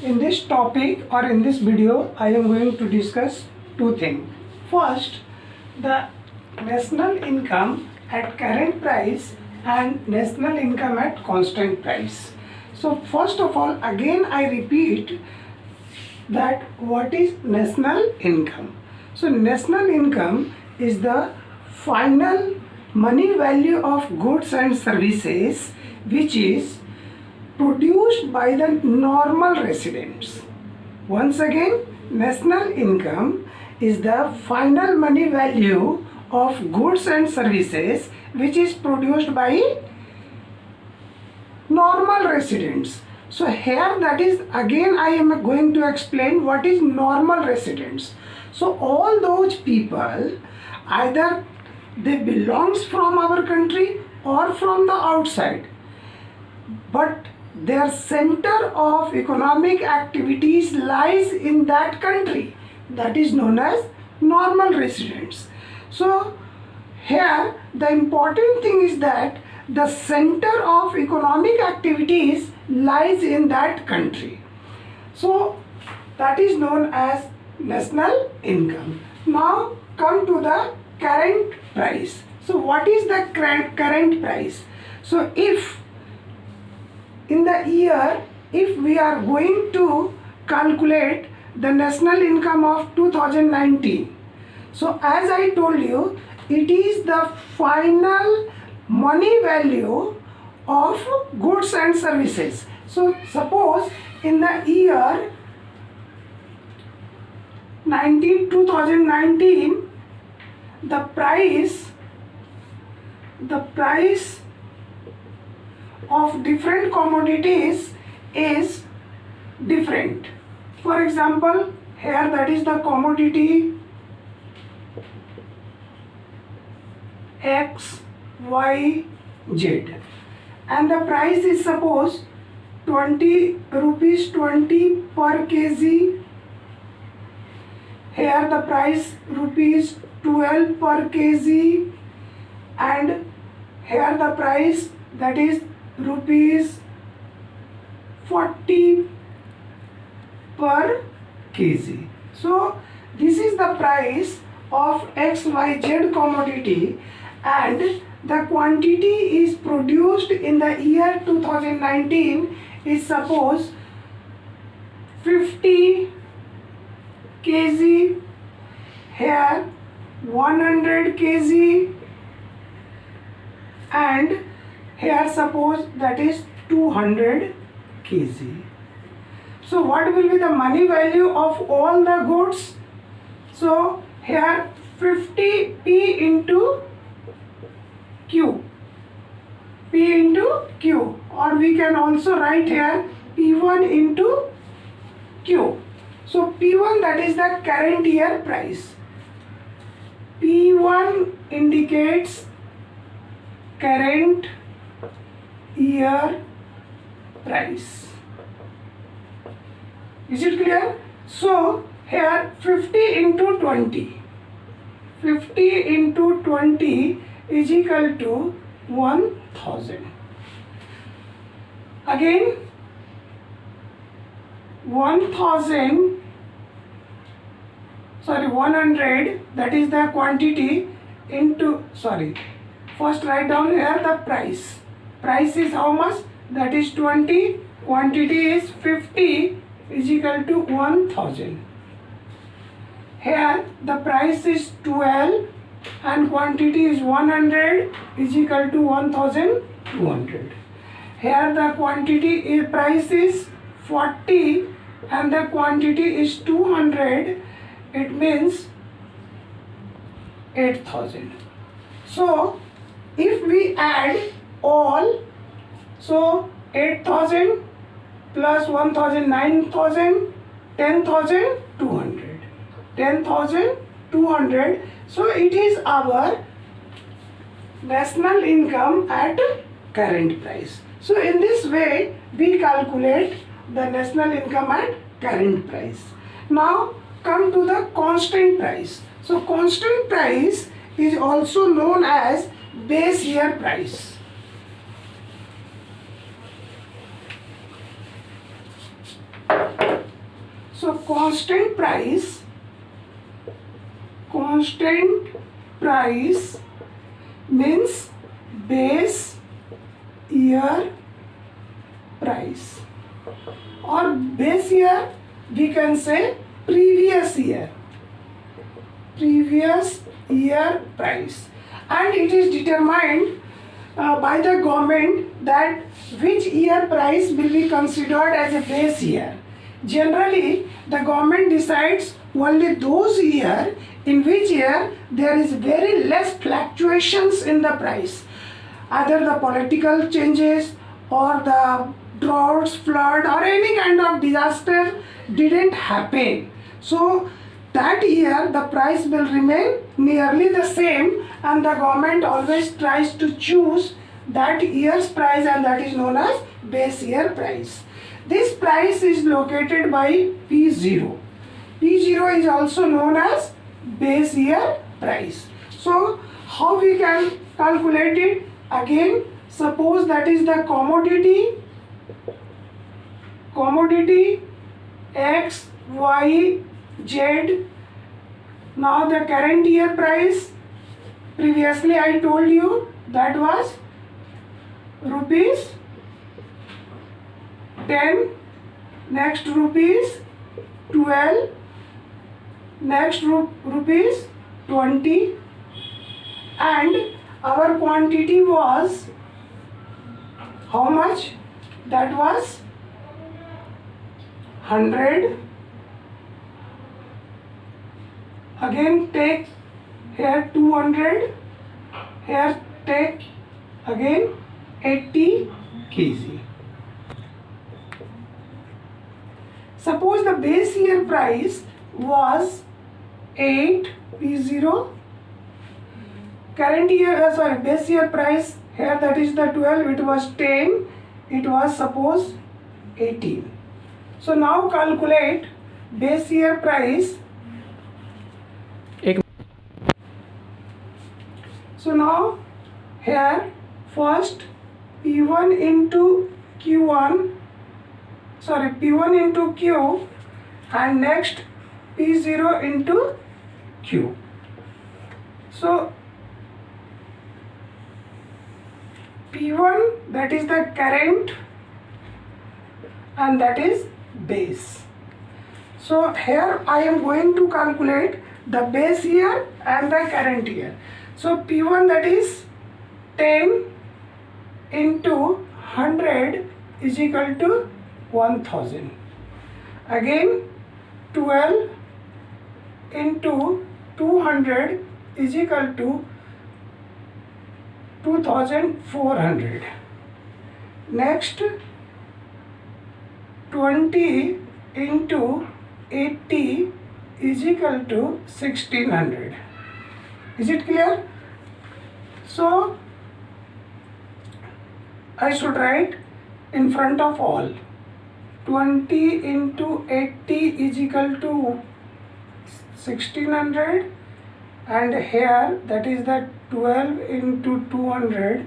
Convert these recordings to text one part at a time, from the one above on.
In this topic or in this video, I am going to discuss two things. First, the national income at current price and national income at constant price. So first of all, again I repeat that what is national income. So national income is the final money value of goods and services which is produced by the normal residents. Once again, national income is the final money value of goods and services which is produced by normal residents. So here, that is again I am going to explain what is normal residents. So all those people, either they belongs from our country or from the outside, but their center of economic activities lies in that country, that is known as normal residents. So here the important thing is that the center of economic activities lies in that country. So that is known as national income. Now come to the current price. So what is the current price? So if in the year, if we are going to calculate the national income of 2019, so as I told you, it is the final money value of goods and services. So suppose in the year 2019, the price of different commodities is different. For example, here that is the commodity X, Y, Z, and the price is suppose 20 rupees 20 per kg. Here the price rupees 12 per kg, and here the price that is rupees 40 per kg. So this is the price of XYZ commodity, and the quantity is produced in the year 2019 is suppose 50 kg, here 100 kg, and here suppose that is 200 kg. So what will be the money value of all the goods? So here 50 P into Q, P into Q, or we can also write here P1 into Q. So P1, that is the current year price. P1 indicates current year price. Is it clear? So here 50 into 20. 50 into 20 is equal to 1000. Again 100, that is the quantity into, first write down here the price. Price is how much? That is 20. Quantity is 50 is equal to 1000. Here the price is 12 and quantity is 100 is equal to 1200. Here the quantity price is 40 and the quantity is 200. It means 8000. So if we add all, so 8000 plus 1000, 9000, 10,200. 10,200. So it is our national income at current price. So in this way we calculate the national income at current price. Now come to the constant price. So constant price is also known as base year price. So constant price means base year price, or base year we can say previous year price, and it is determined by the government that which year price will be considered as a base year. Generally, the government decides only those years in which year there is very less fluctuations in the price. Either the political changes or the droughts, flood or any kind of disaster didn't happen. So that year the price will remain nearly the same, and the government always tries to choose that year's price, and that is known as base year price. This price is located by P0. P0 is also known as base year price. So how we can calculate it? Again, suppose that is the commodity X, Y, Z. Now the current year price, previously I told you that was rupees 10, next rupees 12, next rupees 20, and our quantity was how much? That was 100. Again take here 200, here take again 80 kg. Suppose the base year price was 8 P0, current year base year price here, that is the 12, it was 10, it was suppose 18. So now calculate base year price. So now here first P1 into Q1, P1 into Q, and next P0 into Q. So P1, that is the current, and that is base. So here I am going to calculate the base year and the current year. So P1, that is 10 into 100 is equal to 1000. Again 12 into 200 is equal to 2400. Next 20 into 80 is equal to 1600. Is it clear? So I should write in front of all 20 into 80 is equal to 1600, and here that is the 12 into 200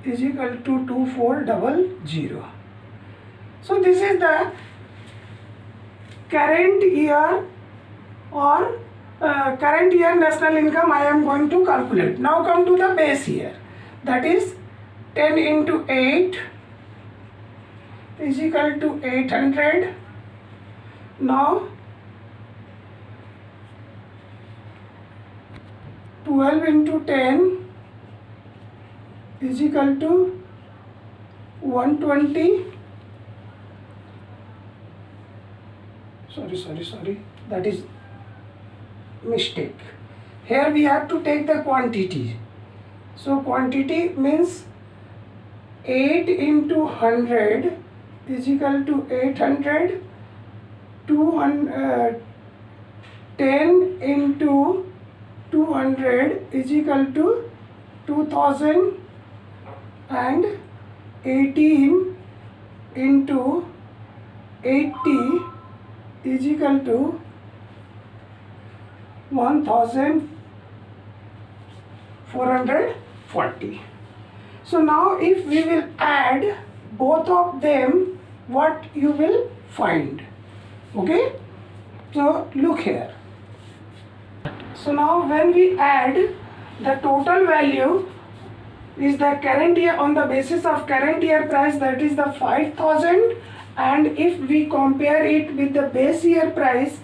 is equal to 2400. So this is the current year or current year national income I am going to calculate. Now come to the base year, that is 10 into 8 is equal to 800. Now 12 into 10 is equal to 120. Sorry, that is mistake. Here we have to take the quantity. So quantity means 8 into 100 is equal to 800. 10 into 200 is equal to 2000, and 18 into 80 is equal to 1440. So now if we will add both of them, what you will find? Okay. So look here. So now when we add the total value is the current year on the basis of current year price, that is the 5,000, and if we compare it with the base year price,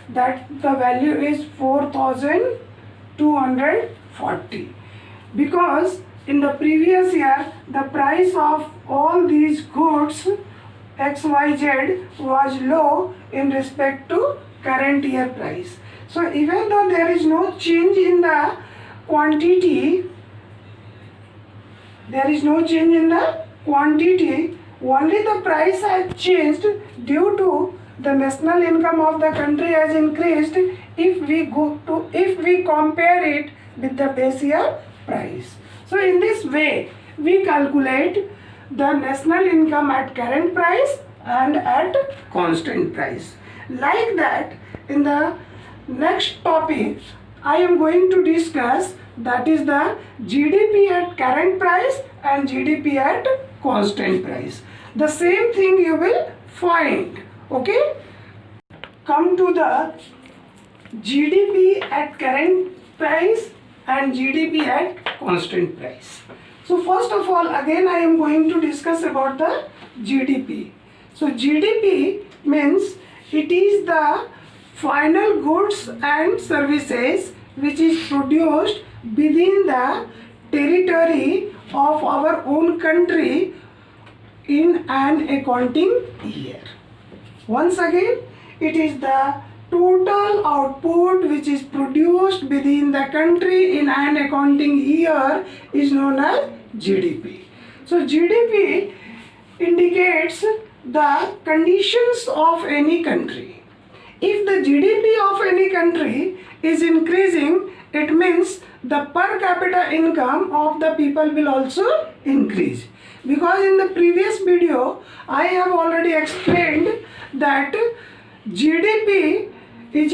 that the value is 4,240, because in the previous year the price of all these goods XYZ was low in respect to current year price. So even though there is no change in the quantity, only the price has changed due to the national income of the country has increased if we compare it with the base year price. So in this way we calculate the national income at current price and at constant price. Like that, in the next topic I am going to discuss, that is the GDP at current price and GDP at constant price. The same thing you will find. Okay? Come to the GDP at current price and GDP at constant price. So first of all, again I am going to discuss about the GDP. So GDP means it is the final goods and services which is produced within the territory of our own country in an accounting year. Once again, it is the total output which is produced within the country in an accounting year is known as GDP. So GDP indicates the conditions of any country. If the GDP of any country is increasing, it means the per capita income of the people will also increase. Because in the previous video, I have already explained that GDP is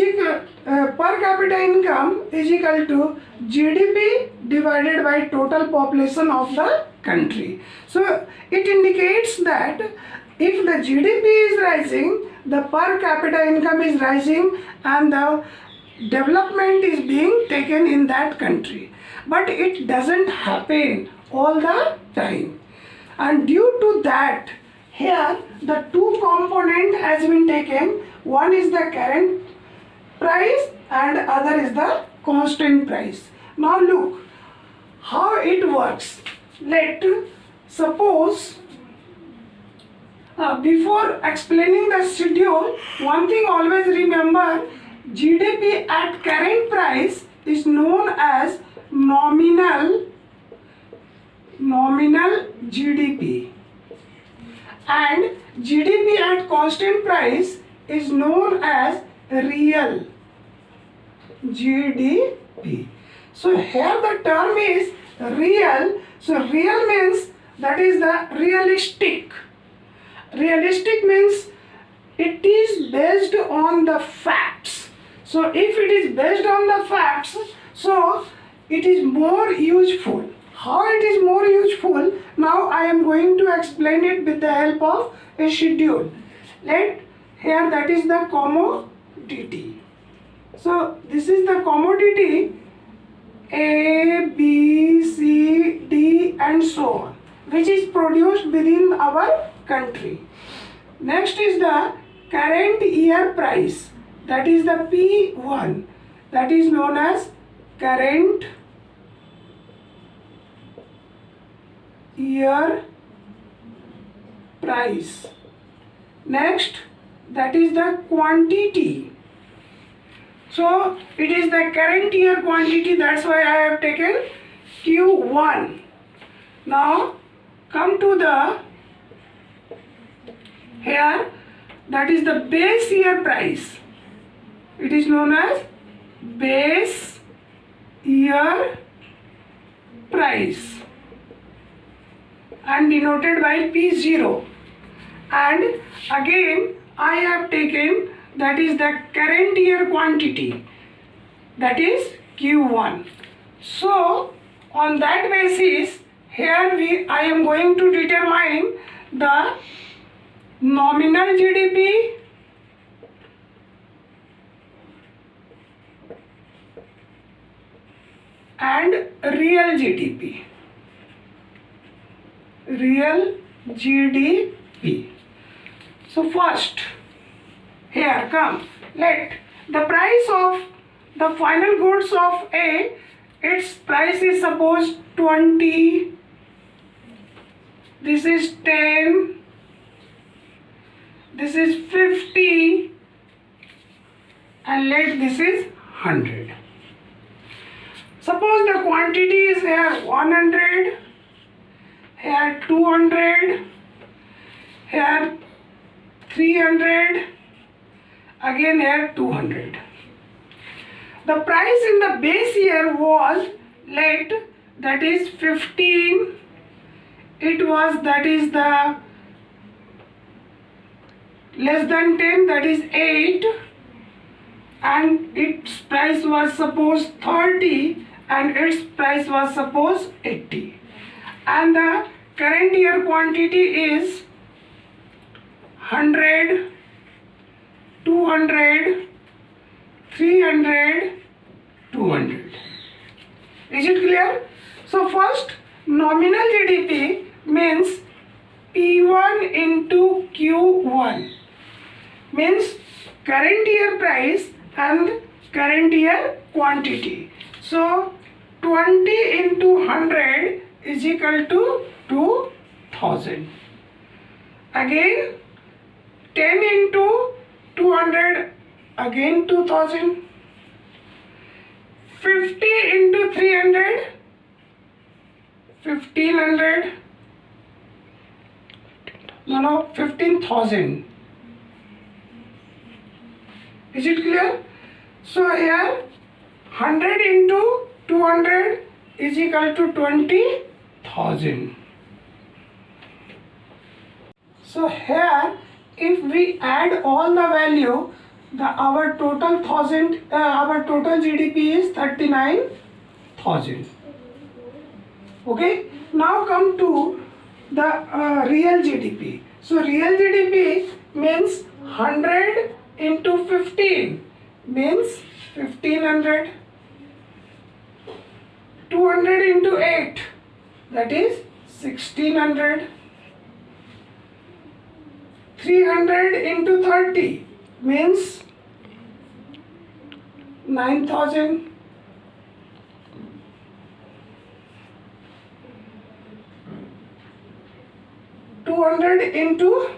per capita income is equal to GDP divided by total population of the country. So it indicates that if the GDP is rising, the per capita income is rising and the development is being taken in that country. But it doesn't happen all the time. And due to that, here the two component has been taken. One is the current price and other is the constant price. Now look how it works. Let suppose before explaining the schedule, one thing always remember, GDP at current price is known as nominal GDP, and GDP at constant price is known as real GDP. So here the term is real. So real means that is the realistic. Realistic means it is based on the facts. So if it is based on the facts, so it is more useful. How it is more useful? Now I am going to explain it with the help of a schedule. Here that is the commodity. So this is the commodity A, B, C, D and so on, which is produced within our country. Next is the current year price, that is the P1, that is known as current year price. Next, that is the quantity. So it is the current year quantity, that's why I have taken Q1. Now come to the here, that is the base year price. It is known as base year price and denoted by P0. And again I have taken that is the current year quantity, that is Q1. So on that basis, here I am going to determine the nominal GDP and real GDP. Real GDP. So first, here come, let the price of the final goods of A, its price is suppose 20, this is 10, this is 50, and let this is 100. Suppose the quantity is here 100, here 200, here 300, again here 200. The price in the base year was, let that is 15, it was, that is the less than 10, that is 8, and its price was suppose 30 and its price was suppose 80, and the current year quantity is 100, 200, 300, 200. Is it clear? So first, nominal GDP means P1 into Q1, means current year price and current year quantity. So 20 into 100 is equal to 2000. Again 10 into 200, again 2000. 50 into 300, 1500. No, 15,000. Is it clear? So here 100 into 200 is equal to 20,000. So here, if we add all the value, our total GDP is 39,000. Okay. Now come to the real GDP. So real GDP means 100 into 15 means 1500. 200 into 8, that is 1600. 300 into 30 means 9000. 200 into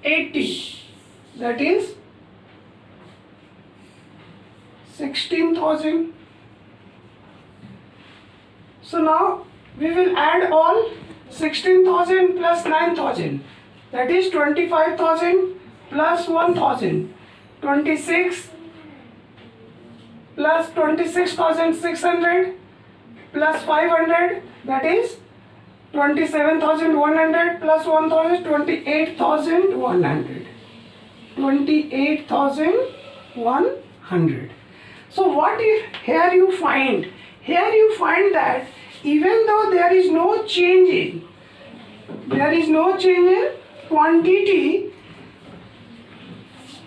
80, that is 16,000. So now we will add all 16,000 plus 9,000, that is 25,000 plus 1,000, 26 plus 26,600 plus 500, that is 27,100 plus 1,000, 28,100. 28,100. So what if here you find? Here you find that even though there is no change in quantity,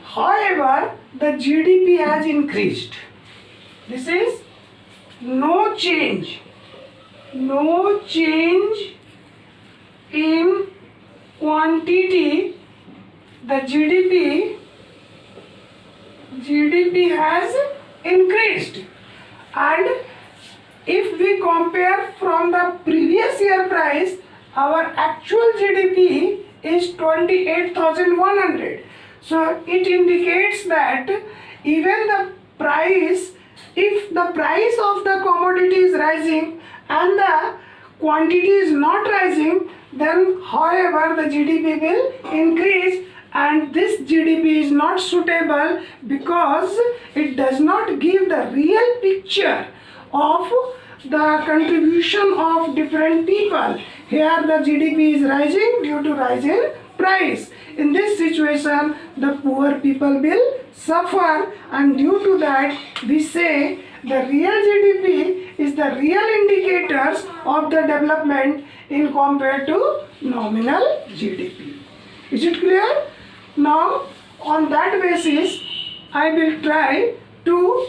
however the GDP has increased. This is no change in quantity, the GDP has increased. And if we compare from the previous year price, our actual GDP is 28,100. So it indicates that even the price, if the price of the commodity is rising and the quantity is not rising, then however the GDP will increase, and this GDP is not suitable because it does not give the real picture of the contribution of different people. Here the GDP is rising due to rise in price. In this situation, the poor people will suffer, and due to that we say the real GDP is the real indicators of the development in compared to nominal GDP. Is it clear? Now on that basis I will try to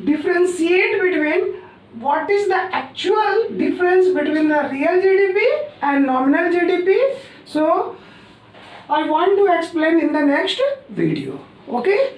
differentiate between what is the actual difference between the real GDP and nominal GDP. So I want to explain in the next video. Okay.